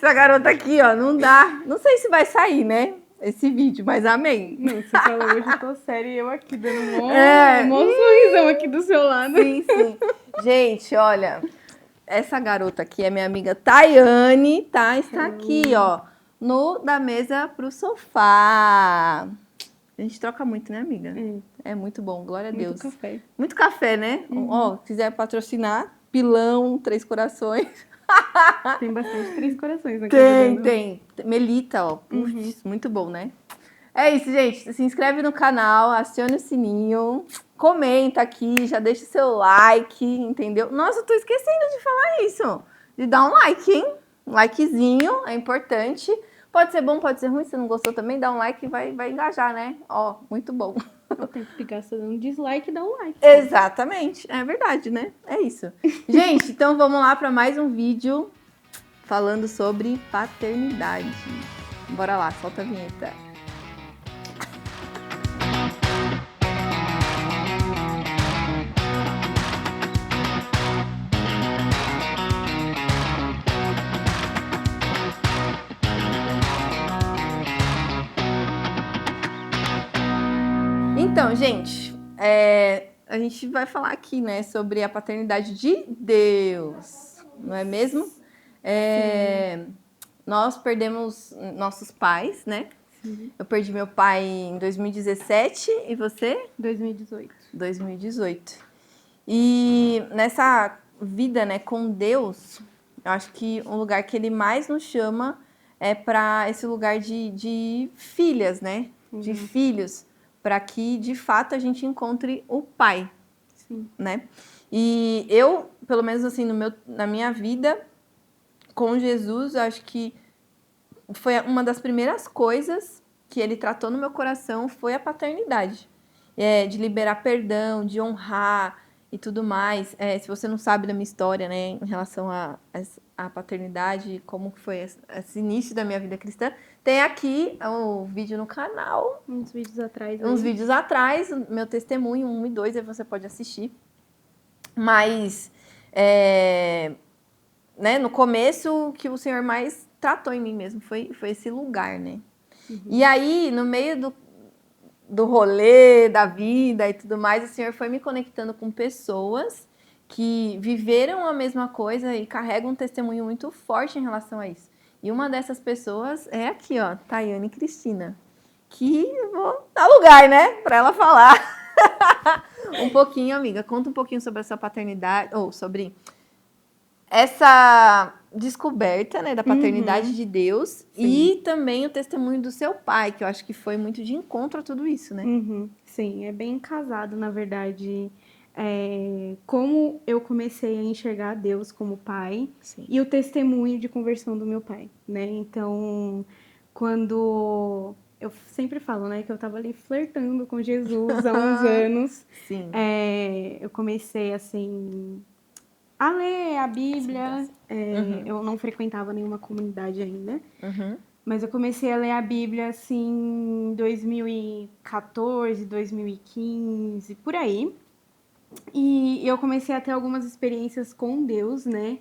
Essa garota aqui, ó, não dá. Não sei se vai sair, né? Esse vídeo, mas amém. Não, você falou hoje eu tô séria e eu aqui dando um sorrisão aqui do seu lado. Sim, sim. Gente, olha, essa garota aqui é minha amiga Tayane, tá? Está aqui, ó, no da mesa pro sofá. A gente troca muito, né, amiga? É muito bom, glória a Deus. Muito café. Muito café, né? Ó, quiser patrocinar, Pilão, Três Corações. Tem bastante 3 corações na casa dela. Tem. Melita, ó. Putz, muito bom, né? É isso, gente. Se inscreve no canal, acione o sininho, comenta aqui, já deixa o seu like, entendeu? Nossa, eu tô esquecendo de falar isso. De dar um like, hein? Um likezinho, é importante. Pode ser bom, pode ser ruim. Se não gostou também, dá um like e vai engajar, né? Ó, muito bom. O tempo que gasta dando dislike, dá um like. Exatamente. É verdade, né? É isso. Gente, então vamos lá para mais um vídeo falando sobre paternidade. Bora lá, solta a vinheta. Então, gente, a gente vai falar aqui, né, sobre a paternidade de Deus, não é mesmo? Nós perdemos nossos pais, né? Sim. Eu perdi meu pai em 2017 e você? 2018. 2018. E nessa vida, né, com Deus, eu acho que um lugar que ele mais nos chama é para esse lugar de filhas, né? De filhos, para que de fato a gente encontre o pai. Sim. Né? E eu, pelo menos assim, na minha vida com Jesus, eu acho que foi uma das primeiras coisas que ele tratou no meu coração foi a paternidade. De liberar perdão, de honrar e tudo mais. Se você não sabe da minha história, né, em relação à paternidade, como que foi esse início da minha vida cristã, tem aqui o vídeo no canal. Uns vídeos atrás. Uns vídeos atrás, meu testemunho 1 e 2, aí você pode assistir. Mas, né, no começo, o que o Senhor mais tratou em mim mesmo foi esse lugar, né? E aí, no meio do rolê, da vida e tudo mais, o Senhor foi me conectando com pessoas que viveram a mesma coisa e carregam um testemunho muito forte em relação a isso. E uma dessas pessoas é aqui, ó, Tayane Cristina, que eu vou dar lugar, né, para ela falar. Um pouquinho, amiga, conta um pouquinho sobre essa paternidade, ou sobre essa descoberta, né, da paternidade de Deus. Sim. E também o testemunho do seu pai, que eu acho que foi muito de encontro a tudo isso, né? Sim, é bem casado, na verdade, como eu comecei a enxergar Deus como pai. Sim. E o testemunho de conversão do meu pai, né? Então, quando... Eu sempre falo, né, que eu tava ali flertando com Jesus há uns anos. Sim. Eu comecei, assim, a ler a Bíblia. Eu não frequentava nenhuma comunidade ainda. Mas eu comecei a ler a Bíblia, assim, em 2014, 2015, por aí. E eu comecei a ter algumas experiências com Deus, né?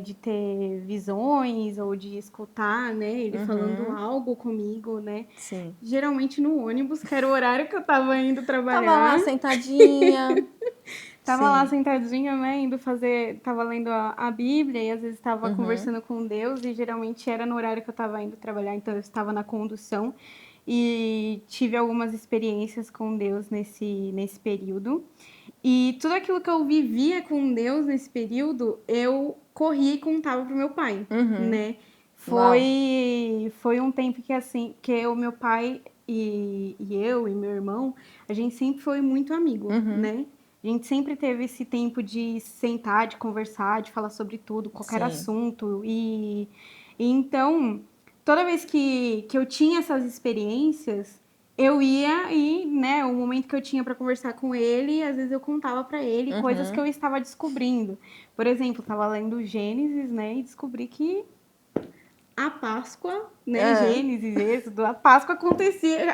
De ter visões ou de escutar, né? Ele falando algo comigo, né? Sim. Geralmente no ônibus, que era o horário que eu tava indo trabalhar. Tava lá sentadinha. Tava lá sentadinha, né, tava lendo a Bíblia e às vezes tava conversando com Deus e geralmente era no horário que eu tava indo trabalhar, então eu estava na condução e tive algumas experiências com Deus nesse período. E tudo aquilo que eu vivia com Deus nesse período, eu corria e contava pro meu pai, né? Foi um tempo que, assim, que o meu pai e eu e meu irmão, a gente sempre foi muito amigo, né? A gente sempre teve esse tempo de sentar, de conversar, de falar sobre tudo, qualquer assunto. E então, toda vez que eu tinha essas experiências, eu ia e, né, o momento que eu tinha para conversar com ele, às vezes eu contava para ele coisas que eu estava descobrindo. Por exemplo, eu estava lendo Gênesis, né, e descobri que a Páscoa, né, Gênesis, Êxodo, a Páscoa acontecia,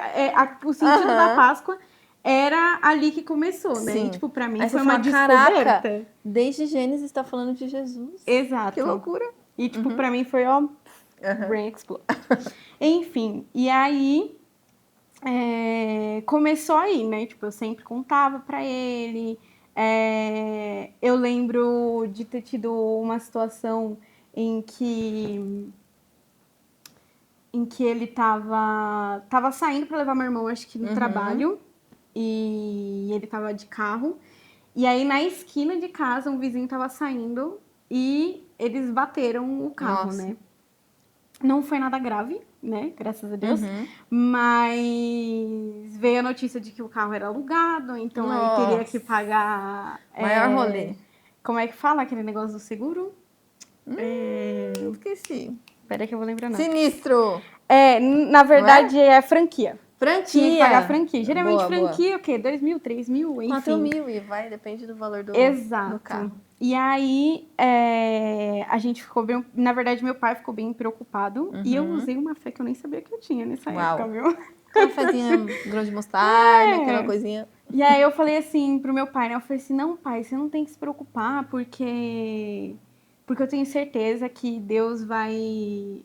o sentido da Páscoa era ali que começou, né? E, tipo, pra mim aí foi uma descoberta. Caraca, desde Gênesis tá falando de Jesus. Exato. Que loucura. E, tipo, pra mim foi, Brain explode. Enfim, e aí começou aí, né? Tipo, eu sempre contava pra ele. Eu lembro de ter tido uma situação em que ele tava saindo pra levar meu irmão, acho que no trabalho, e ele tava de carro. E aí, na esquina de casa, um vizinho tava saindo e eles bateram o carro, né? Não foi nada grave, né? Graças a Deus. Mas veio a notícia de que o carro era alugado, então aí teria que pagar... Maior rolê. Como é que fala aquele negócio do seguro? Esqueci. Peraí que eu vou lembrar, não. Sinistro! Na verdade, é franquia. Franquia. Tinha que pagar franquia. Geralmente, Boa, franquia, o quê? 2 mil, 3 mil, enfim. 4 mil e vai, depende do valor do carro. E aí, a gente ficou bem... Na verdade, meu pai ficou bem preocupado. E eu usei uma fé que eu nem sabia que eu tinha nessa época, viu? Cafézinho, grão de mostarda, aquela coisinha. E aí, eu falei assim pro meu pai, né? Eu falei assim, não, pai, você não tem que se preocupar, porque eu tenho certeza que Deus vai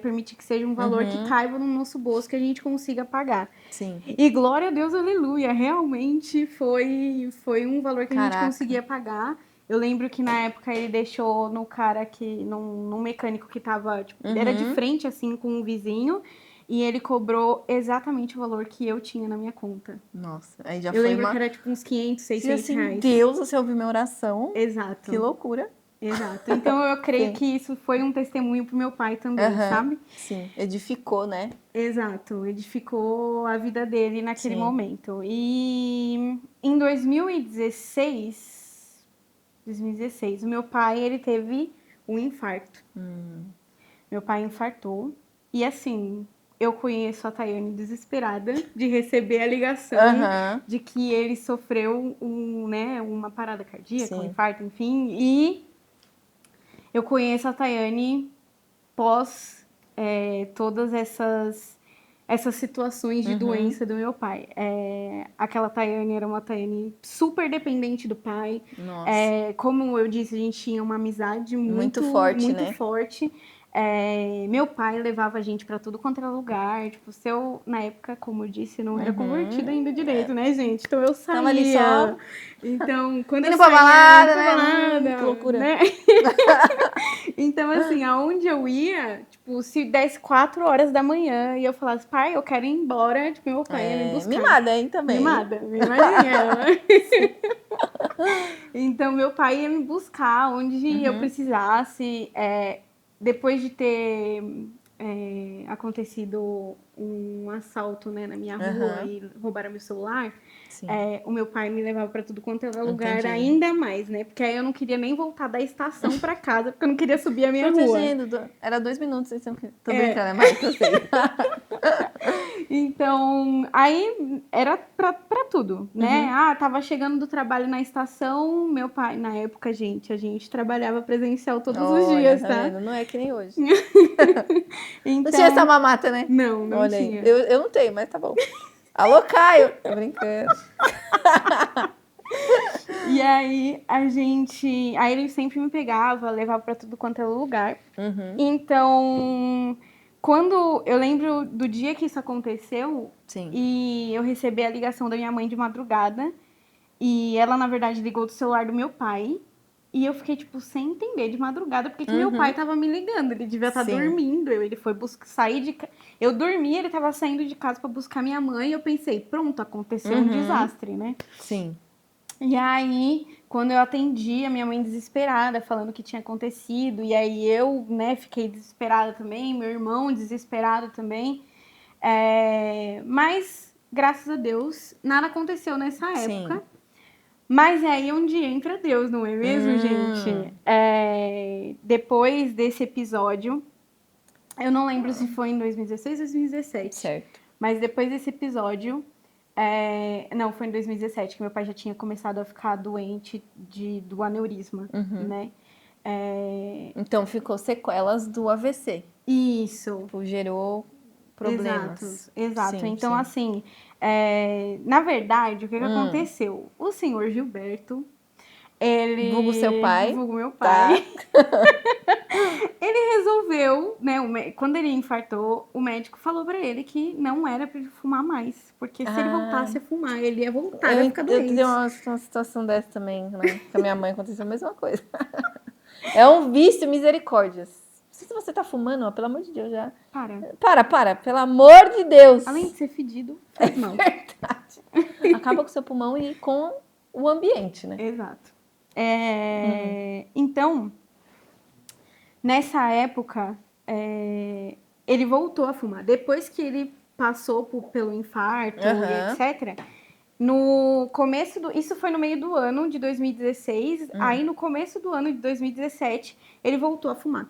permitir que seja um valor que caiba no nosso bolso, que a gente consiga pagar. Sim. E glória a Deus, aleluia, realmente foi um valor que a gente conseguia pagar. Eu lembro que na época ele deixou no cara num mecânico que tava, tipo, era de frente, assim, com um vizinho, e ele cobrou exatamente o valor que eu tinha na minha conta. Nossa, aí já eu lembro que era tipo uns 500, 600 assim, reais. Deus, você ouviu minha oração. Exato. Que loucura. Exato. Então eu creio que isso foi um testemunho pro meu pai também, sabe? Sim, edificou, né? Exato, edificou a vida dele naquele momento. E em 2016, o meu pai, ele teve um infarto. Meu pai infartou. E assim, eu conheço a Tayane desesperada de receber a ligação de que ele sofreu uma parada cardíaca, um infarto, enfim. E eu conheço a Tayane pós todas essas situações de doença do meu pai. Aquela Tayane era uma Tayane super dependente do pai. Nossa. Como eu disse, a gente tinha uma amizade muito forte, né? forte. Meu pai levava a gente pra tudo quanto era lugar. Tipo, na época, como eu disse, não era convertida ainda direito, né, gente? Então eu saía. Tava ali só... Então, quando eu saía... pra balada, né? Que loucura. Né? Então, assim, aonde eu ia, tipo, se desse 4 horas da manhã e eu falasse, pai, eu quero ir embora, tipo, meu pai ia me buscar. Mimada, hein, também. Mimada, imagina. Então, meu pai ia me buscar onde eu precisasse. Depois de ter acontecido um assalto, né, na minha rua e roubaram meu celular, o meu pai me levava pra tudo quanto era lugar, ainda mais, né? Porque aí eu não queria nem voltar da estação pra casa, porque eu não queria subir a minha rua. Era 2 minutos, então... Tô brincando, mas eu sei. Então, aí era pra tudo, né? Tava chegando do trabalho na estação, meu pai, na época, a gente trabalhava presencial todos os dias, tá? Não é que nem hoje. Então, não tinha essa mamata, né? Não tinha. Eu não tenho, mas tá bom. Alô, Caio! Tô brincando. E aí, aí ele sempre me pegava, levava pra tudo quanto era lugar. Então... Quando eu lembro do dia que isso aconteceu, e eu recebi a ligação da minha mãe de madrugada, e ela, na verdade, ligou do celular do meu pai, e eu fiquei, tipo, sem entender de madrugada, porque que meu pai tava me ligando, ele devia estar dormindo, ele foi sair de casa, eu dormi, ele tava saindo de casa pra buscar minha mãe, e eu pensei, pronto, aconteceu um desastre, né? Sim. E aí, quando eu atendi, a minha mãe desesperada, falando o que tinha acontecido. E aí eu, né, fiquei desesperada também, meu irmão desesperado também. Mas, graças a Deus, nada aconteceu nessa época. Mas é aí onde entra Deus, não é mesmo, gente? Depois desse episódio, eu não lembro se foi em 2016 ou 2017. Certo. Mas depois desse episódio... não, foi em 2017 que meu pai já tinha começado a ficar doente do aneurisma, né? Então ficou sequelas do AVC. Isso. Tipo, gerou problemas. Exato. Então, assim, na verdade, o que aconteceu? O senhor Gilberto, vulgo seu pai. Vulgo meu pai. Tá. Ele resolveu, né? quando ele infartou, o médico falou pra ele que não era pra ele fumar mais. Porque se ele voltasse a fumar, ele ia voltar a ficar doente. Eu tenho uma situação dessa também, né? Com a minha mãe aconteceu a mesma coisa. É um vício, misericórdia. Se você tá fumando, ó, pelo amor de Deus, já... Para, pelo amor de Deus. Além de ser fedido, faz mal. Verdade. Acaba com o seu pulmão e com o ambiente, né? Exato. Então, nessa época, ele voltou a fumar. Depois que ele passou pelo infarto e etc., no começo isso foi no meio do ano de 2016, aí no começo do ano de 2017, ele voltou a fumar.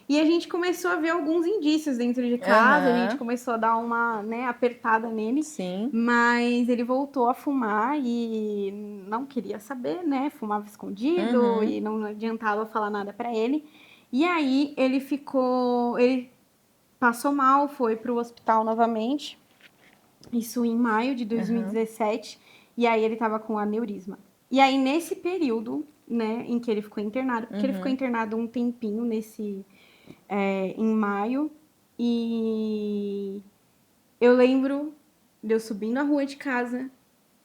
E a gente começou a ver alguns indícios dentro de casa, a gente começou a dar uma, né, apertada nele. Sim. Mas ele voltou a fumar e não queria saber, né? Fumava escondido e não adiantava falar nada pra ele. E aí ele passou mal, foi pro hospital novamente. Isso em maio de 2017. E aí ele tava com aneurisma. E aí nesse período, né, em que ele ficou internado, porque ele ficou internado um tempinho em maio, e eu lembro de eu subindo a rua de casa,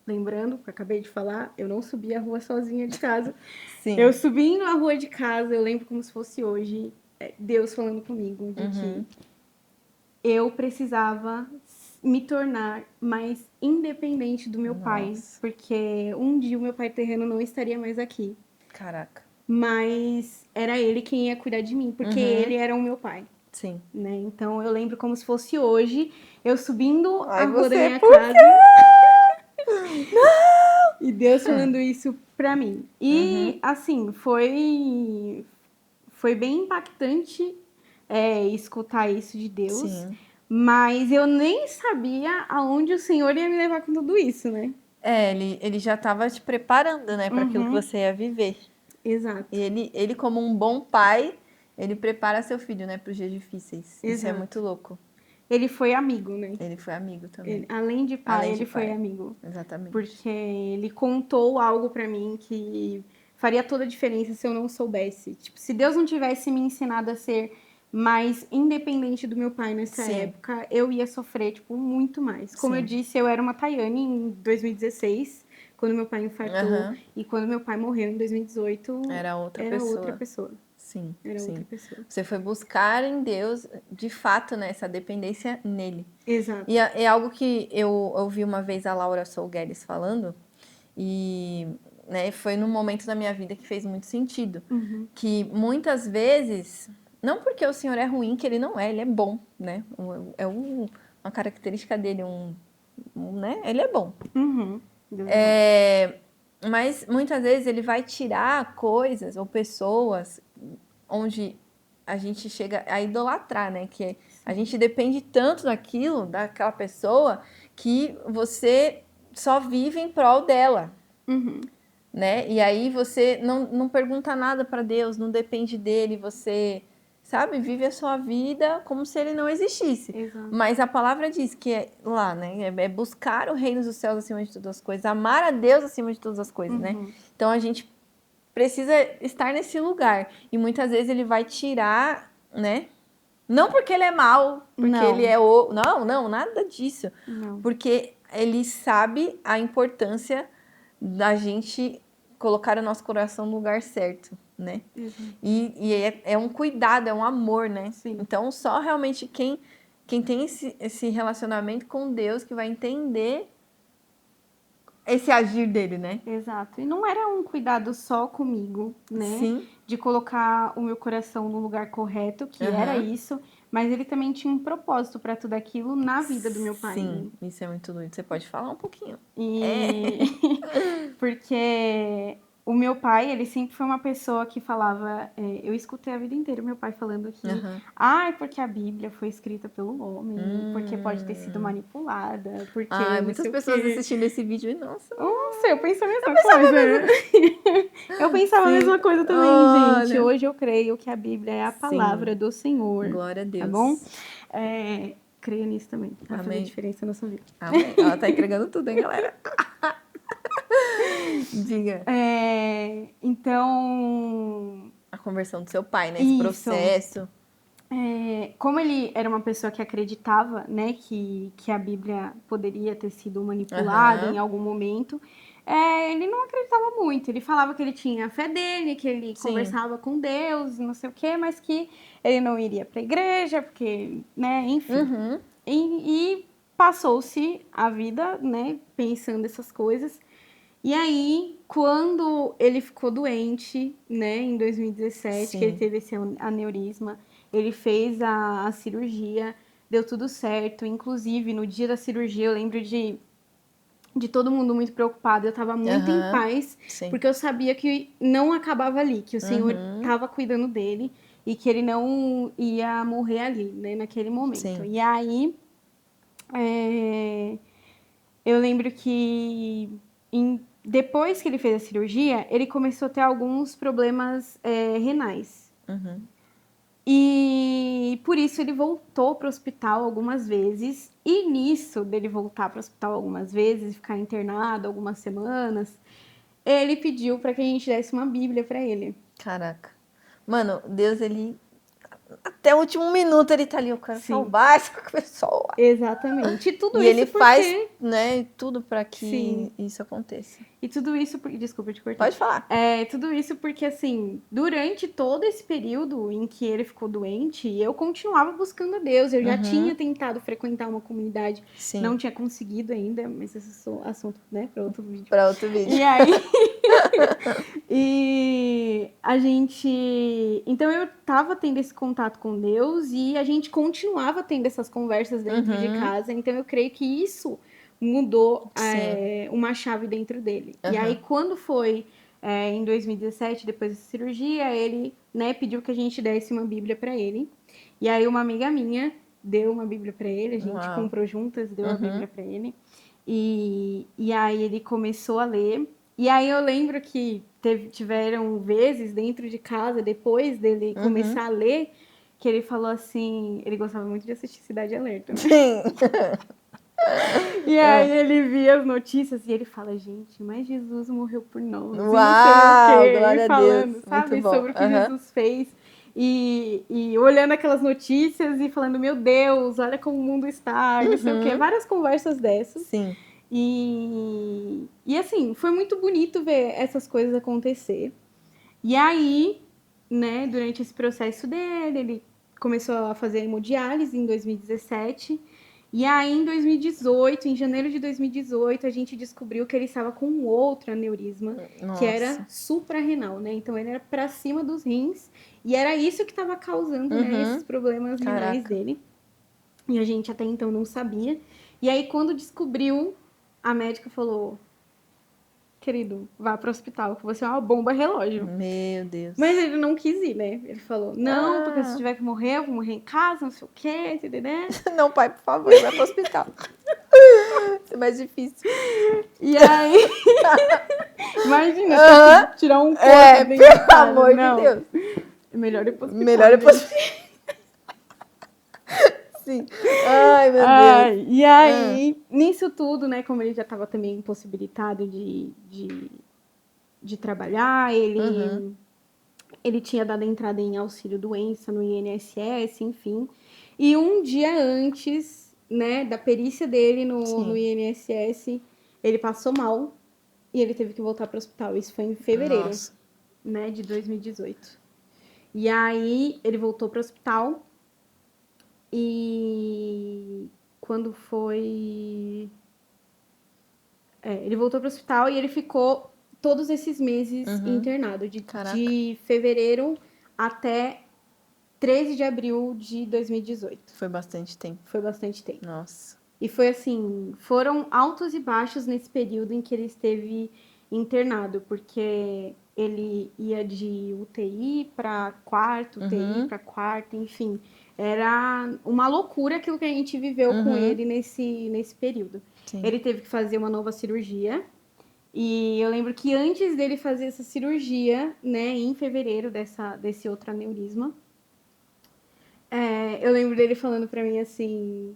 lembrando, que eu acabei de falar, eu não subi a rua sozinha de casa. Sim. Eu subindo a rua de casa, eu lembro como se fosse hoje, Deus falando comigo, de que eu precisava me tornar mais independente do meu pai, porque um dia o meu pai terreno não estaria mais aqui. Caraca. Mas era ele quem ia cuidar de mim, porque ele era o meu pai. Sim. Né? Então eu lembro como se fosse hoje, eu subindo a rua da minha por casa. Não! E Deus falando isso pra mim. E assim, foi bem impactante escutar isso de Deus. Sim. Mas eu nem sabia aonde o Senhor ia me levar com tudo isso, né? Ele já estava te preparando, né, para aquilo que você ia viver. Exato. E ele como um bom pai, ele prepara seu filho, né, para os dias difíceis. Exato. Isso é muito louco. Ele foi amigo, né? Ele foi amigo também. Além de pai, ele foi amigo. Exatamente. Porque ele contou algo pra mim que faria toda a diferença se eu não soubesse. Tipo, se Deus não tivesse me ensinado a ser mais independente do meu pai nessa época, eu ia sofrer, tipo, muito mais. Como eu disse, eu era uma Tayane em 2016, quando meu pai infartou. E quando meu pai morreu em 2018, era outra pessoa. Sim, outra pessoa. Você foi buscar em Deus, de fato, né, essa dependência nele. Exato. E é algo que eu ouvi uma vez a Laura Solgueres falando, e né, foi num momento da minha vida que fez muito sentido. Que muitas vezes, não porque o Senhor é ruim, que ele não é, ele é bom, né? É uma característica dele, né? Ele é bom. Mas muitas vezes ele vai tirar coisas ou pessoas onde a gente chega a idolatrar, né? Que a gente depende tanto daquela pessoa, que você só vive em prol dela, né? E aí você não pergunta nada para Deus, não depende dele, você, sabe, vive a sua vida como se ele não existisse. Exato. Mas a palavra diz que lá, né? É buscar o reino dos céus acima de todas as coisas, amar a Deus acima de todas as coisas, né? Então a gente precisa estar nesse lugar. E muitas vezes ele vai tirar, né? Não porque ele é mau, porque ele é Não, nada disso. Não. Porque ele sabe a importância da gente colocar o nosso coração no lugar certo, né? E é um cuidado, é um amor, né? Sim. Então, só realmente quem tem esse relacionamento com Deus que vai entender esse agir dele, né? Exato. E não era um cuidado só comigo, né? Sim. De colocar o meu coração no lugar correto, que era isso, mas ele também tinha um propósito para tudo aquilo na vida do meu pai. Sim, isso é muito doido. Você pode falar um pouquinho. Porque o meu pai, ele sempre foi uma pessoa que falava... eu escutei a vida inteira meu pai falando aqui. Porque a Bíblia foi escrita pelo homem, porque pode ter sido manipulada, porque... muitas pessoas assistindo esse vídeo e nossa, eu penso a mesma coisa. Eu pensava a mesma coisa também, gente. Hoje eu creio que a Bíblia é a palavra do Senhor. Glória a Deus. Tá bom? Creia nisso também. Vai Amém. fazer diferença na sua vida. Amém. Ela tá entregando tudo, hein, galera? Diga. Então... A conversão do seu pai, né? Esse processo. como ele era uma pessoa que acreditava, né, que a Bíblia poderia ter sido manipulada em algum momento, ele não acreditava muito. Ele falava que ele tinha a fé dele, que ele conversava com Deus, não sei o quê, mas que ele não iria para a igreja, porque, né, enfim. E passou-se a vida, né, pensando essas coisas. E aí, quando ele ficou doente, né, em 2017, que ele teve esse aneurisma, ele fez a cirurgia, deu tudo certo. Inclusive, no dia da cirurgia, eu lembro de todo mundo muito preocupado. Eu tava muito em paz, porque eu sabia que não acabava ali, que o Senhor tava cuidando dele e que ele não ia morrer ali, né, naquele momento. E aí, eu lembro que depois que ele fez a cirurgia, ele começou a ter alguns problemas renais. E por isso ele voltou para o hospital algumas vezes. E nisso, dele voltar para o hospital algumas vezes, ficar internado algumas semanas, ele pediu para que a gente desse uma Bíblia para ele. Caraca. Mano, Deus, ele... Até o último minuto ele tá ali, eu quero salvar essa pessoa. Exatamente. E tudo e isso ele porque... faz, né, tudo para que isso aconteça. E tudo isso... Desculpa te cortar. Pode falar. Tudo isso porque, assim, durante todo esse período em que ele ficou doente, eu continuava buscando a Deus. Eu já tinha tentado frequentar uma comunidade. Não tinha conseguido ainda, mas esse é assunto, né, para outro vídeo. Para outro vídeo. E aí... e a gente... Então, eu tava tendo esse contato com Deus e a gente continuava tendo essas conversas dentro de casa. Então, eu creio que isso mudou uma chave dentro dele. E aí, quando foi em 2017, depois da cirurgia, ele, né, pediu que a gente desse uma Bíblia para ele. E aí, uma amiga minha deu uma Bíblia para ele. A gente comprou juntas, deu a Bíblia para ele. E aí, ele começou a ler. E aí, eu lembro que tiveram vezes dentro de casa, depois dele começar a ler, que ele falou assim... Ele gostava muito de assistir Cidade Alerta, né? Sim. E aí ele via as notícias e ele fala, gente, mas Jesus morreu por nós. Uau, e não sei o quê. glória e falando, a Deus. sabe, sobre o que Jesus fez. E olhando aquelas notícias e falando, meu Deus, olha como o mundo está, não sei o quê. Várias conversas dessas. Sim. E assim, foi muito bonito ver essas coisas acontecer. E aí, né, durante esse processo dele, ele começou a fazer hemodiálise em 2017. E aí, em 2018, em janeiro de 2018, a gente descobriu que ele estava com um outro aneurisma, que era suprarrenal, né? Então, ele era para cima dos rins. E era isso que estava causando, né, esses problemas renais dele. E a gente até então não sabia. E aí, quando descobriu, a médica falou... Querido, vá para o hospital, que você é uma bomba relógio. Meu Deus. Mas ele não quis ir, né? Ele falou, não, porque se tiver que morrer, eu vou morrer em casa, não sei o quê, entendeu? Não, pai, por favor, vai para o hospital. Isso é mais difícil. E aí... Imagina, tirar um corpo dentro de casa. Pelo amor de Deus. É melhor ir pro hospital. Melhor ir pro hospital. Sim. Ai, meu Deus. E aí, nisso tudo, né, como ele já estava também impossibilitado de trabalhar, ele tinha dado entrada em auxílio-doença no INSS, enfim. E um dia antes, né, da perícia dele no INSS, ele passou mal e ele teve que voltar para o hospital. Isso foi em fevereiro, né, de 2018. E aí, ele voltou para o hospital. E quando foi... ele voltou para o hospital e ele ficou todos esses meses internado. De fevereiro até 13 de abril de 2018. Foi bastante tempo. Foi bastante tempo. Nossa. E foi assim, foram altos e baixos nesse período em que ele esteve internado, porque ele ia de UTI para quarto, UTI para quarto, enfim. Era uma loucura aquilo que a gente viveu com ele nesse período. Sim. Ele teve que fazer uma nova cirurgia. E eu lembro que antes dele fazer essa cirurgia, né, em fevereiro desse outro aneurisma, eu lembro dele falando pra mim assim...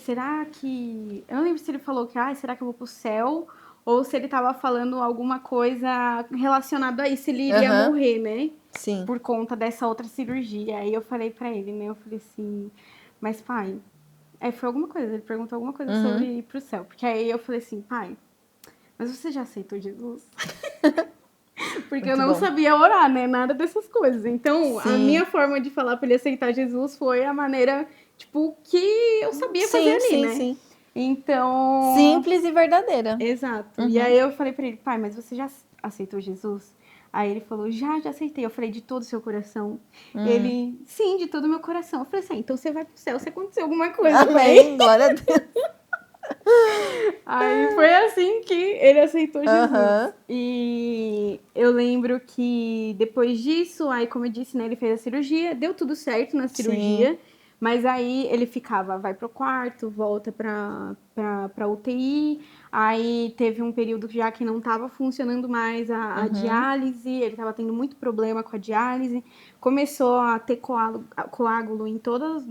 será que... Eu não lembro se ele falou que, será que eu vou pro céu ou se ele tava falando alguma coisa relacionada a isso, ele iria morrer, né? Sim. Por conta dessa outra cirurgia. Aí eu falei pra ele, né? Eu falei assim, mas pai, foi alguma coisa, ele perguntou alguma coisa sobre ir pro céu. Porque aí eu falei assim, pai, mas você já aceitou Jesus? Porque eu não sabia orar, né? Nada dessas coisas. Então, a minha forma de falar pra ele aceitar Jesus foi a maneira, tipo, que eu sabia fazer ali, né? Sim. Então... Simples e verdadeira. Exato. E aí eu falei pra ele, pai, mas você já aceitou Jesus? Aí ele falou, já aceitei. Eu falei, de todo o seu coração? Ele, sim, de todo o meu coração. Eu falei assim, então você vai pro céu se acontecer alguma coisa. Amém, glória a Deus. Aí foi assim que ele aceitou Jesus. E eu lembro que depois disso, aí como eu disse, né, ele fez a cirurgia, deu tudo certo na cirurgia. Sim. Mas aí ele ficava, vai pro quarto, volta pra UTI. Aí teve um período já que não estava funcionando mais a diálise, ele estava tendo muito problema com a diálise. Começou a ter coágulo em todo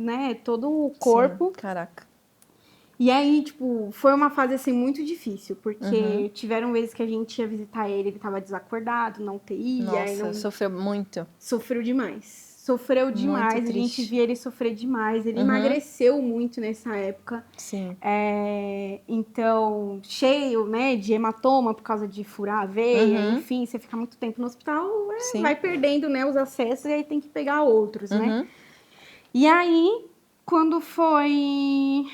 o corpo. Sim, caraca. E aí, tipo, foi uma fase, assim, muito difícil, porque tiveram vezes que a gente ia visitar ele, ele tava desacordado, na UTI. Nossa, sofreu muito. Sofreu demais. Sofreu demais, a gente via ele sofrer demais. Ele emagreceu muito nessa época. Sim. Então, cheio, né, de hematoma por causa de furar a veia, enfim, você fica muito tempo no hospital, vai perdendo, né, os acessos e aí tem que pegar outros, né? E aí, quando foi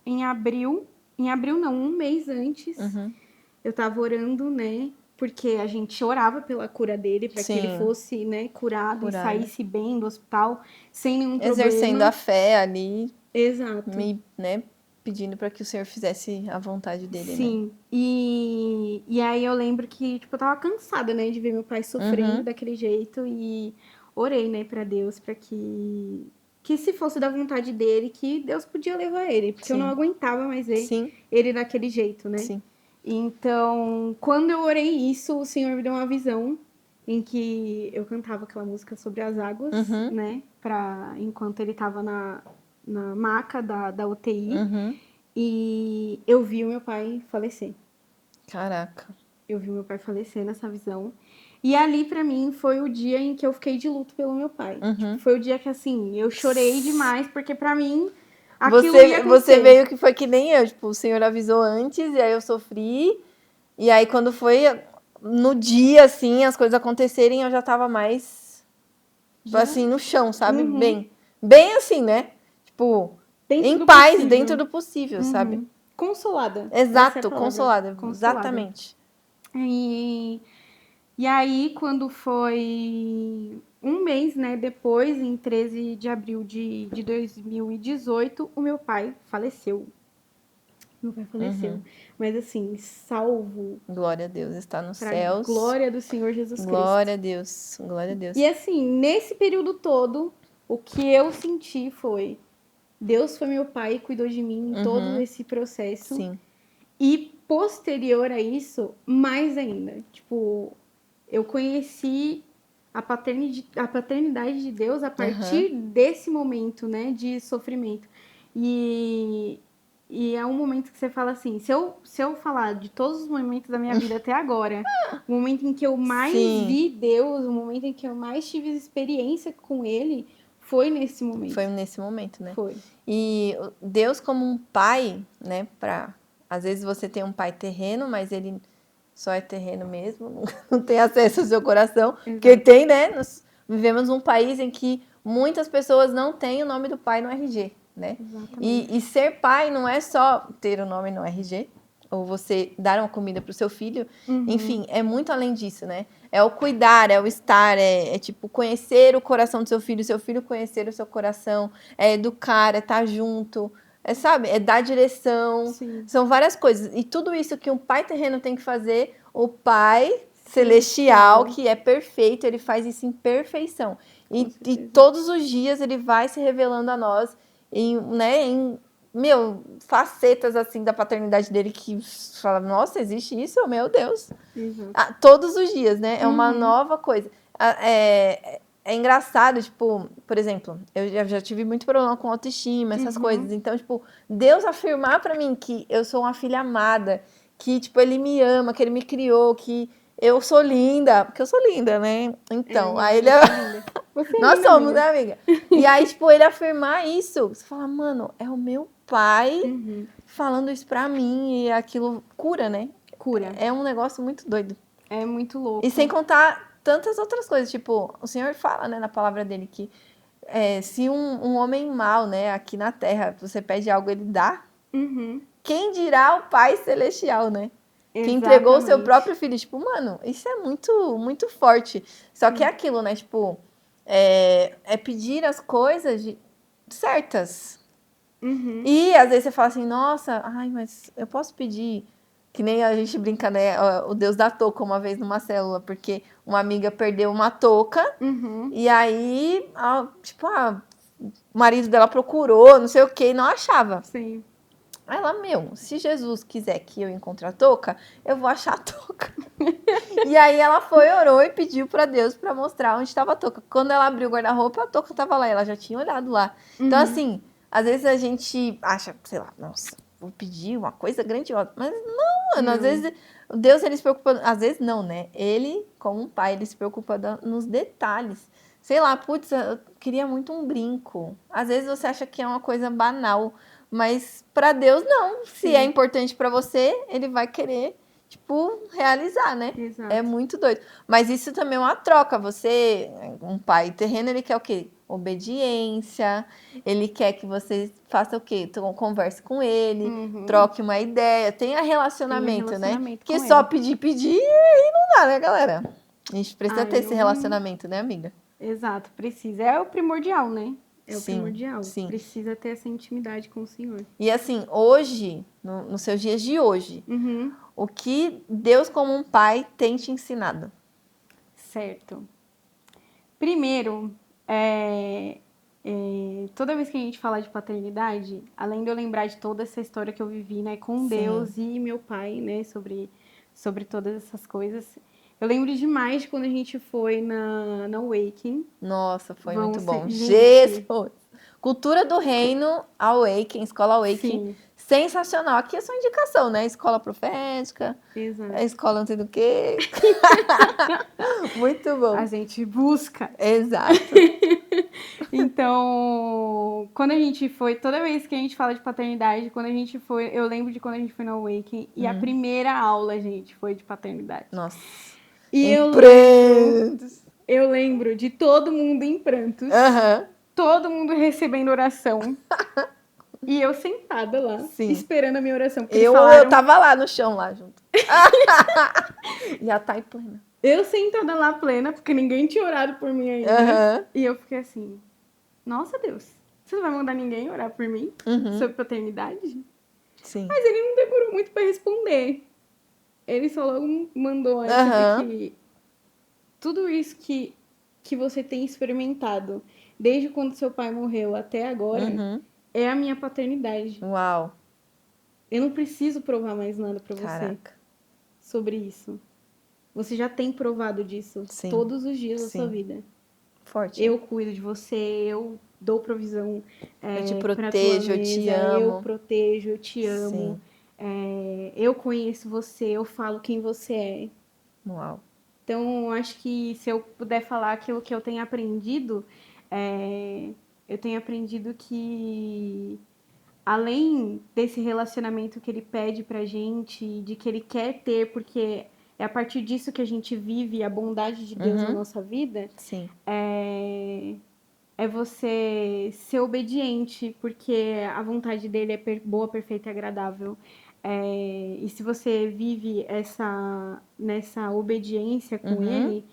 em abril não, um mês antes, eu tava orando, né, porque a gente orava pela cura dele, para que ele fosse, né, curado e saísse bem do hospital, sem nenhum problema. Exercendo a fé ali. Exato. Né, pedindo para que o Senhor fizesse a vontade dele, né? Sim. E aí eu lembro que, tipo, eu tava cansada, né, de ver meu pai sofrendo daquele jeito e orei, né, para Deus, para que se fosse da vontade dele, que Deus podia levar ele, porque eu não aguentava mais ver ele daquele jeito, né? Sim. Então, quando eu orei isso, o Senhor me deu uma visão em que eu cantava aquela música sobre as águas, né? Enquanto ele tava na maca da UTI. E eu vi o meu pai falecer. Caraca. Eu vi o meu pai falecer nessa visão. E ali, pra mim, foi o dia em que eu fiquei de luto pelo meu pai. Tipo, foi o dia que, assim, eu chorei demais, porque pra mim, aquilo ia acontecer. Você veio que foi que nem eu, tipo, o Senhor avisou antes, e aí eu sofri. E aí, quando foi no dia, assim, as coisas acontecerem, eu já tava mais, assim, no chão, sabe? Bem assim, né? Tipo, em paz, dentro do possível, sabe? Consolada. Exato, consolada. Exatamente. E aí, quando foi um mês, né, depois, em 13 de abril de 2018, o meu pai faleceu. Meu pai faleceu. Mas assim, salvo. Glória a Deus, está nos céus. Glória do Senhor Jesus Cristo. Glória a Deus, glória a Deus. E assim, nesse período todo, o que eu senti foi: Deus foi meu pai e cuidou de mim em todo esse processo. Sim. E posterior a isso, mais ainda. Tipo, eu conheci a paternidade de Deus a partir desse momento, né, de sofrimento. E é um momento que você fala assim, se eu falar de todos os momentos da minha vida até agora, o momento em que eu mais vi Deus, o momento em que eu mais tive experiência com Ele, foi nesse momento. Foi nesse momento, né? Foi. E Deus como um pai, né, às vezes você tem um pai terreno, mas ele só é terreno mesmo, não tem acesso ao seu coração. Exato. Porque tem, né? Nós vivemos num país em que muitas pessoas não têm o nome do pai no RG, né? E ser pai não é só ter o nome no RG, ou você dar uma comida para o seu filho. Enfim, é muito além disso, né? É o cuidar, é o estar, é tipo conhecer o coração do seu filho conhecer o seu coração, é educar, é estar junto, sabe? É dar direção. Sim. São várias coisas. E tudo isso que um pai terreno tem que fazer, o pai celestial, que é perfeito, ele faz isso em perfeição. E todos os dias ele vai se revelando a nós em facetas assim da paternidade dele que fala, nossa, existe isso? Meu Deus. Todos os dias, né? É uma nova coisa. é engraçado, tipo, por exemplo, eu já tive muito problema com autoestima, essas coisas. Então, tipo, Deus afirmar pra mim que eu sou uma filha amada, que, tipo, Ele me ama, que Ele me criou, que eu sou linda, porque eu sou linda, né? Então, aí Ele... Você é linda. Você é Nós linda, somos, amiga. né, amiga? E aí, tipo, Ele afirmar isso, você fala, mano, é o meu pai falando isso pra mim e aquilo cura, né? Cura. É um negócio muito doido. É muito louco. E sem contar tantas outras coisas, tipo, o Senhor fala, né, na palavra dele que se um homem mau, né, aqui na terra, você pede algo, ele dá. Quem dirá o Pai Celestial, né? Que entregou o seu próprio filho. Tipo, mano, isso é muito, muito forte. Só que é aquilo, né? Tipo, é pedir as coisas certas. E às vezes você fala assim, nossa, ai, mas eu posso pedir... Que nem a gente brinca, né? O Deus da touca uma vez numa célula, porque uma amiga perdeu uma touca e aí, tipo, o marido dela procurou, não sei o que, e não achava. Sim. Ela, se Jesus quiser que eu encontre a touca, eu vou achar a touca. E aí ela foi, orou e pediu pra Deus pra mostrar onde estava a touca. Quando ela abriu o guarda-roupa, a touca tava lá, ela já tinha olhado lá. Então, assim, às vezes a gente acha, sei lá, nossa, vou pedir uma coisa grandiosa, mas não, mano, às vezes Deus, ele se preocupa, às vezes não, né? Ele, como um pai, ele se preocupa nos detalhes. Sei lá, putz, eu queria muito um brinco. Às vezes você acha que é uma coisa banal, mas para Deus não. Se é importante para você, ele vai querer, tipo, realizar, né? Exato. É muito doido. Mas isso também é uma troca. Você, um pai terreno, ele quer o quê? Obediência. Ele quer que você faça o quê? Converse com ele, troque uma ideia, tenha relacionamento, né? Porque só pedir, aí não dá, né, galera? A gente precisa ter esse relacionamento, né, amiga? Exato, precisa. É o primordial, né? É o Sim, primordial. sim. Precisa ter essa intimidade com o Senhor. E assim, hoje, nos seus dias de hoje, o que Deus como um pai tem te ensinado? Certo. Primeiro, toda vez que a gente fala de paternidade, além de eu lembrar de toda essa história que eu vivi, né, com Deus e meu pai, né, sobre todas essas coisas, eu lembro demais de quando a gente foi na Awaken. Nossa, foi muito bom. Gente. Jesus! Cultura do Reino, Awaken, Escola Awaken. Sim. Sensacional. Aqui é só indicação, né? Escola profética, Exato. escola não sei do quê. Muito bom. A gente busca. Exato. Então, quando a gente foi, toda vez que a gente fala de paternidade, quando a gente foi, eu lembro de quando a gente foi na Awaken e a primeira aula, gente, foi de paternidade. Nossa. E eu lembro de todo mundo em prantos, todo mundo recebendo oração e eu sentada lá, esperando a minha oração. Eu tava lá no chão, lá junto. Já tá em plena. Eu sentada lá plena, porque ninguém tinha orado por mim ainda. E eu fiquei assim, nossa Deus, você não vai mandar ninguém orar por mim sobre paternidade? Sim. Mas ele não demorou muito pra responder. Ele só logo mandou que tudo isso que você tem experimentado desde quando seu pai morreu até agora é a minha paternidade. Uau. Eu não preciso provar mais nada pra você sobre isso. Você já tem provado disso todos os dias da sua vida. Forte. Eu cuido de você, eu dou provisão. Eu te protejo, eu te amo. Eu protejo, eu te amo. Eu conheço você, eu falo quem você é. Uau. Então, acho que se eu puder falar aquilo que eu tenho aprendido, eu tenho aprendido que, além desse relacionamento que ele pede pra gente, de que ele quer ter, porque é a partir disso que a gente vive a bondade de Deus na nossa vida, é você ser obediente, porque a vontade dele é boa, perfeita e agradável. E se você vive nessa obediência com ele,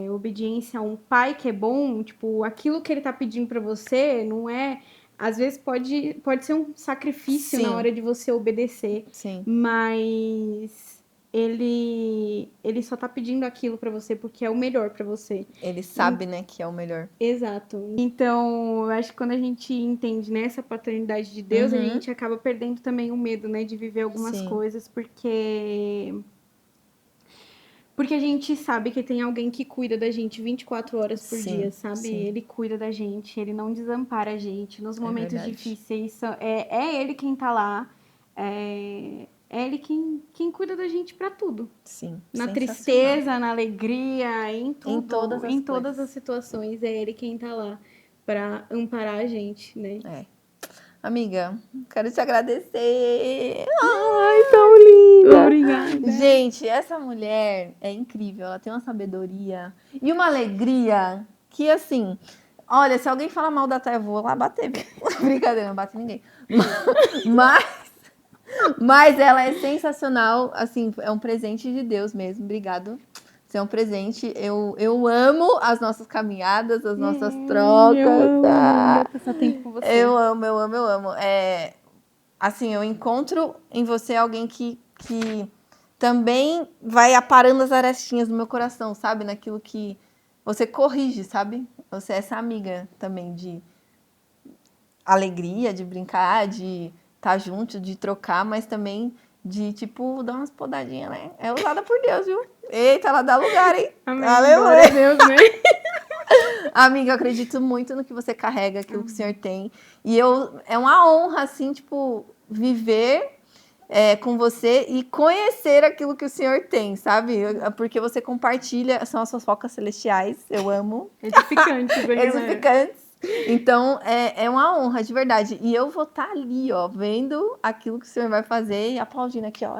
obediência a um pai que é bom, tipo, aquilo que ele tá pedindo pra você não é... Às vezes pode ser um sacrifício na hora de você obedecer, mas ele só tá pedindo aquilo pra você porque é o melhor pra você. Ele sabe, né, que é o melhor. Exato. Então, eu acho que quando a gente entende, né, essa paternidade de Deus, a gente acaba perdendo também o medo, né, de viver algumas coisas, porque Porque a gente sabe que tem alguém que cuida da gente 24 horas por Sim, dia, sabe? sim. Ele cuida da gente, ele não desampara a gente. Nos momentos verdade. difíceis, é ele quem tá lá. É ele quem cuida da gente pra tudo. Sim, Na sensacional. tristeza, na alegria, em tudo. Em todas as situações, é ele quem tá lá pra amparar a gente, né? Amiga, quero te agradecer. Ai, tão linda. Obrigada. Gente, essa mulher é incrível. Ela tem uma sabedoria e uma alegria que, assim, olha, se alguém falar mal da Thay, eu vou lá bater. Brincadeira, não bate ninguém. Mas ela é sensacional. Assim, é um presente de Deus mesmo. Obrigado. Você é um presente. Eu amo as nossas caminhadas, as nossas trocas. Eu amo passar tempo com você. Eu amo, eu amo, eu amo. Assim, eu encontro em você alguém que também vai aparando as arestinhas do meu coração, sabe? Naquilo que você corrige, sabe? Você é essa amiga também de alegria, de brincar, de estar junto, de trocar, mas também de, tipo, dar umas podadinhas, né? É usada por Deus, viu? Eita, ela dá lugar, hein? Amém. Aleluia. Glória a Deus, né? Amiga, eu acredito muito no que você carrega, aquilo que o Senhor tem. E é uma honra, assim, tipo, viver com você e conhecer aquilo que o Senhor tem, sabe? Porque você compartilha, são as suas focas celestiais, eu amo. Edificantes, hein, Edificantes. Então, é uma honra, de verdade. E eu vou estar ali, ó, vendo aquilo que o Senhor vai fazer e aplaudindo aqui, ó.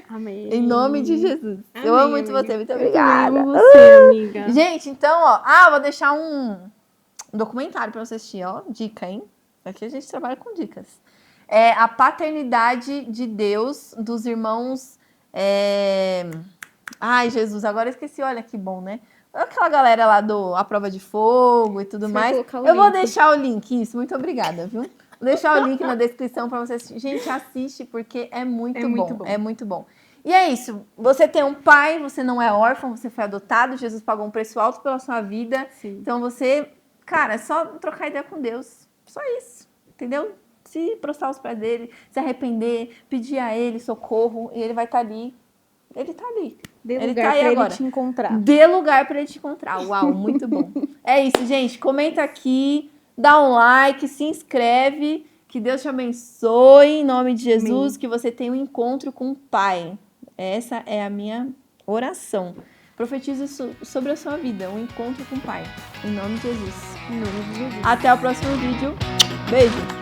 Amém. Em nome de Jesus. Amém, eu amo muito amiga. você, muito Eu obrigada. também amo você, amiga. Gente, então, ó. Vou deixar um documentário pra você assistir, ó. Dica, hein? Aqui a gente trabalha com dicas. É a paternidade de Deus dos irmãos. Ai, Jesus, agora eu esqueci. Olha que bom, né? Aquela galera lá do A Prova de Fogo e tudo Você vai mais. colocar o Eu vou link. deixar o link, isso. Muito obrigada, viu? Vou deixar o link na descrição pra você assistir. Gente, assiste porque é muito bom. É muito bom. E é isso. Você tem um pai, você não é órfão, você foi adotado. Jesus pagou um preço alto pela sua vida. Sim. Então você, cara, é só trocar ideia com Deus. Só isso. Entendeu? Se prostrar aos pés dele, se arrepender, pedir a ele socorro, e ele vai estar ali. Ele tá ali. Dê Ele lugar tá aí pra agora. ele te encontrar. Dê lugar pra ele te encontrar. Uau, muito bom. É isso, gente. Comenta aqui, dá um like, se inscreve. Que Deus te abençoe em nome de Jesus. Amém. Que você tenha um encontro com o Pai. Essa é a minha oração. Profetizo isso sobre a sua vida, um encontro com o Pai. Em nome de Jesus. Em nome de Jesus. Até o próximo vídeo. Beijo.